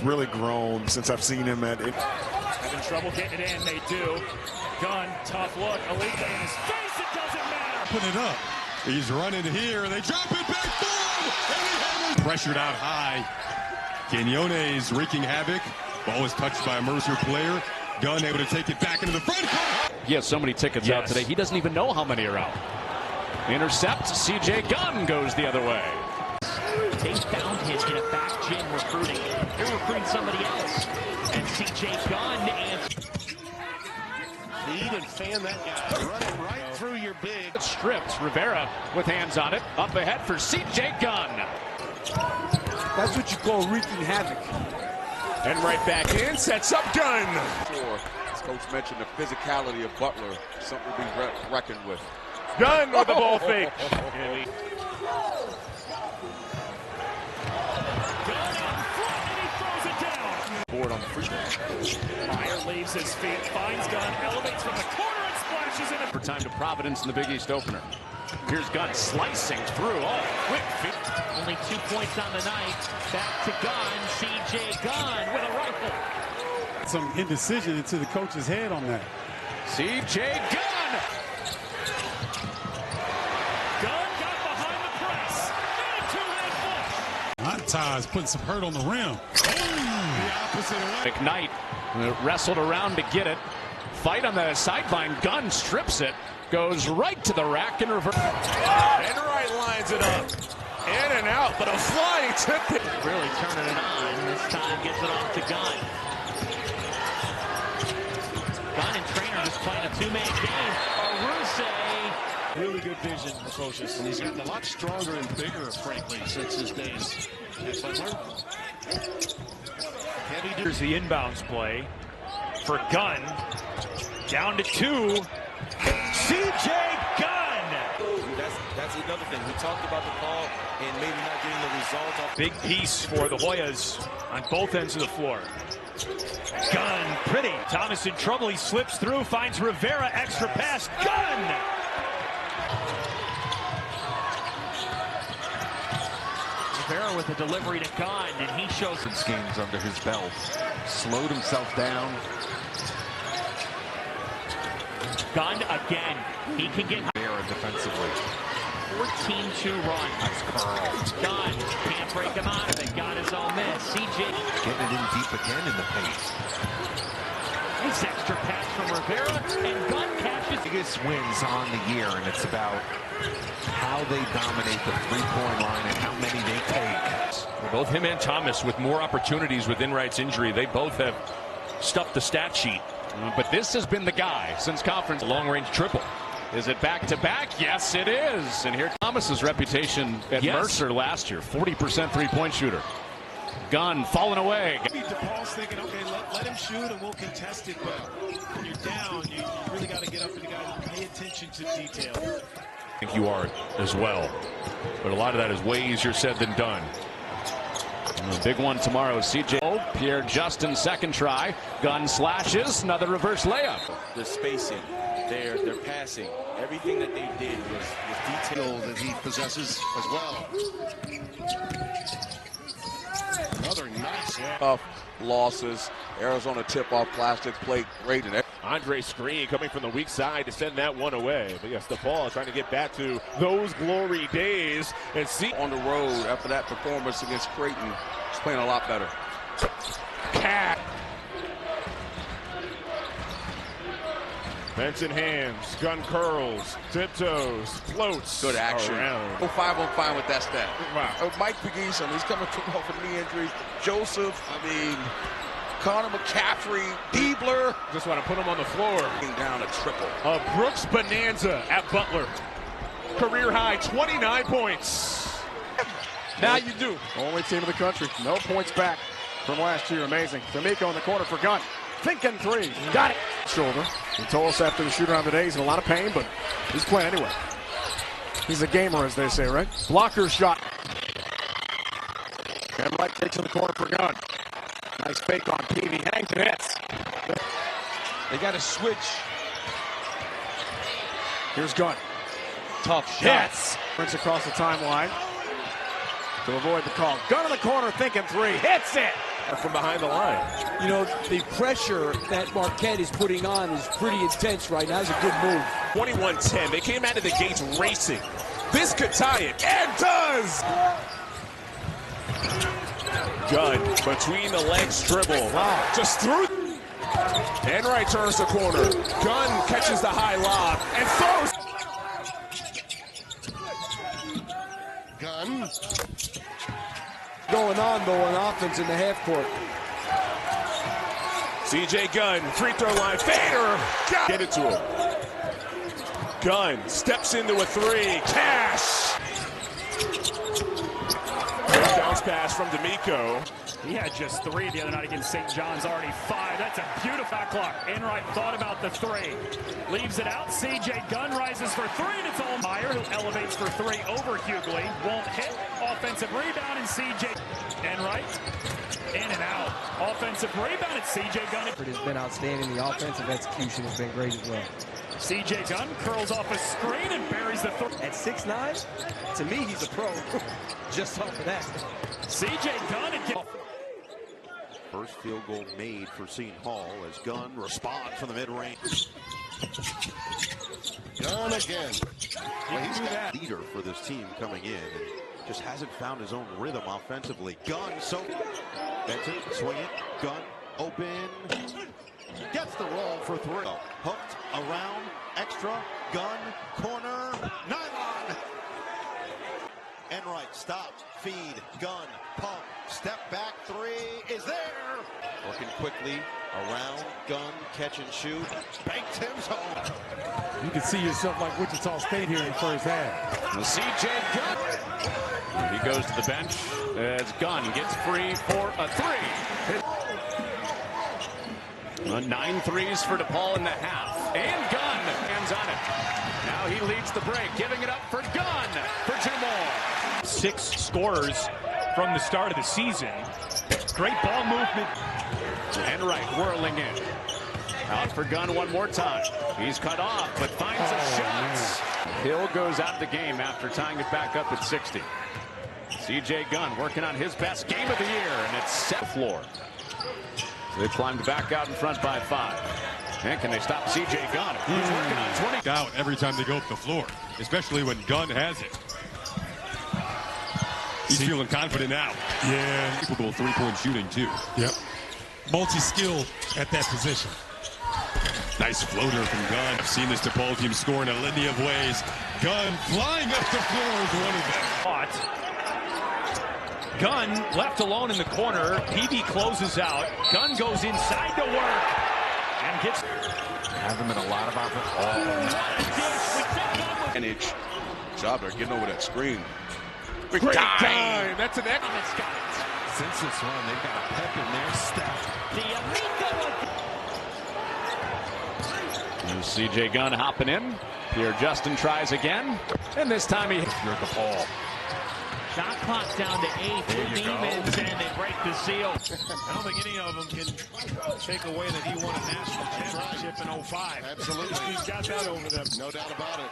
really grown since I've seen him at it. Having trouble getting it in, they do. Gunn, tough look. Alika in his face, it doesn't matter. Put it up. He's running here. They drop it back forward. And pressured out high. Quinones wreaking havoc. Ball was touched by a Mercer player. Gunn able to take it back into the front. He has so many tickets out today. He doesn't even know how many are out. Intercept. CJ Gunn goes the other way. They found him in a back gym recruiting. They're recruiting somebody else. And CJ Gunn lead and fan that guy. Running right through your big. Stripped. Rivera with hands on it. Up ahead for CJ Gunn. That's what you call wreaking havoc. And right back in. Sets up Gunn. As Coach mentioned, the physicality of Butler, something to be reckoned with. Gunn with the ball fake. Board on the free throw. Meyer leaves his feet, finds Gunn, elevates from the corner and splashes in. For time to Providence in the Big East opener. Here's Gunn slicing through. Oh, quick feet. only 2 points on the night. Back to Gunn. CJ Gunn with a rifle. Some indecision into the coach's head on that. CJ Gunn. Gunn got behind the press. And a two-hand push. Hot ties putting some hurt on the rim. McKnight wrestled around to get it. Fight on the sideline. Gunn strips it. Goes right to the rack and reverse. And right lines it up. In and out, but a flying tip. Really turning it on. This time gets it off to Gunn. Gunn and Trainer just playing a two-man game. Aruse. Really good vision, Precocious. And he's gotten a lot stronger and bigger, frankly, since his days at Butler. Here's the inbounds play for Gunn. Down to 2. CJ Gunn! That's another thing. We talked about the call and maybe not getting the result. Big piece for the Hoyas on both ends of the floor. Gunn, pretty. Thomas in trouble. He slips through, finds Rivera. Extra pass. Gunn! Rivera with a delivery to Gunn, and he shows some games under his belt. Slowed himself down. Gunn again. He can get Rivera defensively. 14-2 run. Nice curl. Gunn can't break him out of it. Got his own miss. CJ getting it in deep again in the paint. nice extra pass from Rivera, and Gunn catches. Biggest wins on the year, and it's about how they dominate the three-point line and how many they take. Both him and Thomas with more opportunities with Enright's injury. They both have stuffed the stat sheet. But this has been the guy since conference. Long-range triple. Is it back-to-back? Yes, it is. And here Thomas's reputation at Mercer last year. 40% three-point shooter. Gunn falling away. DePaul's thinking, okay, let him shoot and we'll contest it. But when you're down, you really got to get up and you got to pay attention to detail. I think you are as well. But a lot of that is way easier said than done. And the big one tomorrow is CJ. Pierre Justin second try. Gunn slashes. Another reverse layup. The spacing, their passing, everything that they did was detail that he possesses as well. Another nice Tough losses. Arizona tip-off plastic plate. Great. And Andre Screen coming from the weak side to send that one away. But yes, DePaul trying to get back to those glory days and see. on the road after that performance against Creighton, he's playing a lot better. Cat. Bench in hands, Gunn curls, tiptoes, floats. Good action. Around. 5-on-5 with that stat. Wow. Mike McGee, he's coming off a knee injury. Joseph, Connor McCaffrey, Diebler. Just want to put him on the floor. Down a triple. A Brooks Bonanza at Butler. Career high 29 points. Now you do. Only team in the country. No points back from last year. Amazing. D'Amico in the corner for Gunn. Thinking three. Got it. Shoulder. He told us after the shoot around today he's in a lot of pain, but he's playing anyway. He's a gamer, as they say, right? Blocker shot. And Mike takes in the corner for Gunn. Nice fake on Peavy. Hangs and hits. They got to switch. Here's Gunn. Tough shot. Hits. Brings across the timeline to avoid the call. Gunn in the corner thinking three. Hits it. from behind the line. You know, the pressure that Marquette is putting on is pretty intense right now. That's a good move. 21-10. They came out of the gates racing. This could tie it, and does! Gunn between the legs dribble. Wow. Just through. Enright turns the corner. Gunn catches the high lob and throws. Gunn. Going on, though, on offense in the half court. CJ Gunn, free throw line, fader. Get it to him. Gunn steps into a three. Cash. Bounce pass from D'Amico. He had just 3 the other night against St. John's, already 5. That's a beautiful clock. Enright thought about the 3. Leaves it out. CJ Gunn rises for 3, and it's Allmeyer who elevates for 3 over Hughley. Won't hit. Offensive rebound, and CJ Enright in and out. Offensive rebound, it's CJ Gunn. It has been outstanding. The offensive execution has been great as well. CJ Gunn curls off a screen and buries the 3. At 6'9", to me, he's a pro. Just off of that. CJ Gunn and first field goal made for Seton Hall as Gunn responds from the mid-range. Gunn again. Well, he's got a leader for this team coming in and just hasn't found his own rhythm offensively. Gunn, so Benton, swing it. Gunn, open. Gets the roll for 3. Hooked, around, extra. Gunn, corner, nylon. Enright, stop, feed, Gunn, pump, step back 3 is there. Working quickly around, Gunn, catch and shoot. Bank Tim's home. You can see yourself like Wichita State here in the first half. CJ Gunn. He goes to the bench as Gunn gets free for a 3. 9 threes for DePaul in the half. And Gunn hands on it. Now he leads the break, giving it up for Gunn for 2 more. 6 scorers from the start of the season. Great ball movement. Enright whirling in. Out for Gunn one more time. He's cut off, but finds a shot. Hill goes out of the game after tying it back up at 60. CJ Gunn working on his best game of the year, and it's set floor. So they climbed back out in front by 5. And can they stop CJ Gunn? He's working on 20. Out every time they go up the floor, especially when Gunn has it. He's feeling confident now. Yeah. Capable three-point shooting, too. Yep. Multi-skilled at that position. Nice floater from Gunn. I've seen this DePaul team score in a litany of ways. Gunn flying up the floor is one of them. Gunn left alone in the corner. PB closes out. Gunn goes inside to work and gets. Have him in a lot of Advantage. Job there getting over that screen. Great time. That's an excellent. Since this run, they've got a pep in their step. CJ Gunn hopping in. Here Justin tries again. And this time he hits the ball. Shot clock down to 8. 2 demons, and they break the seal. I don't think any of them can take away that he won a national championship in 05. Absolutely. He's got that over them. No doubt about it.